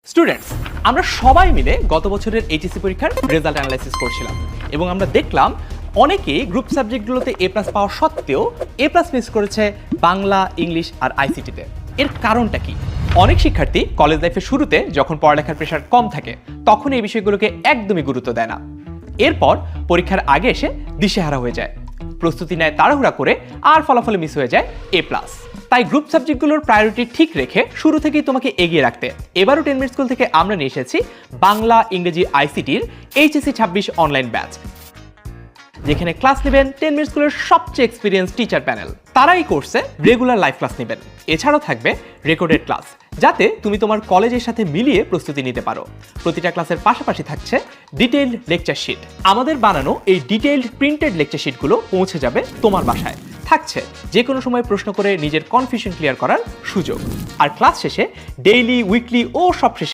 Students, আমরা সবাই মিলে গত বছরের এইচএসসি পরীক্ষার রেজাল্ট অ্যানালাইসিস করছিলাম এবং আমরা দেখলাম অনেকেই গ্রুপ সাবজেক্টগুলোতে এ প্লাস পাওয়া সত্ত্বেও এ প্লাস মিস করেছে বাংলা, ইংলিশ আর আইসিটিতে। এর কারণটা কি? অনেক শিক্ষার্থী কলেজ লাইফের শুরুতে যখন পড়ালেখার প্রেশার কম থাকে তখন এই বিষয়গুলোকে একদমই গুরুত্ব দেয় না। এরপর পরীক্ষার আগে এসে দিশেহারা হয়ে যায়, প্রস্তুতি নেয় তাড়াহুড়া করে আর ফলাফলে মিস হয়ে যায় এ প্লাস। তাই গ্রুপ সাবজেক্টগুলোর প্রায়োরিটি ঠিক রেখে শুরু থেকেই তোমাকে এগিয়ে রাখতে এবারও 10 মিনিট স্কুল থেকে আমরা নিয়ে এসেছি বাংলা, ইংরেজি, আইসিটির এইচএসসি 26 অনলাইন ব্যাচ, যেখানে ক্লাস নেবেন 10 মিনিট স্কুলের সবচেয়ে এক্সপিরিয়েন্স টিচার প্যানেল। তারা এই কোর্সে রেগুলার লাইভ ক্লাস নেবেন, এছাড়াও থাকবে রেকর্ডেড ক্লাস, যাতে তুমি তোমার কলেজের সাথে মিলিয়ে প্রস্তুতি নিতে পারো। প্রতিটা ক্লাসের পাশাপাশি থাকছে ডিটেইলড লেকচার শিট। আমাদের বানানো এই ডিটেইলড প্রিন্টেড লেকচার শিটগুলো পৌঁছে যাবে তোমার বাসায়। থাকছে যে কোনো সময় প্রশ্ন করে নিজের কনফিউশন ক্লিয়ার করার সুযোগ। আর ক্লাস শেষে ডেইলি, উইকলি ও সব শেষে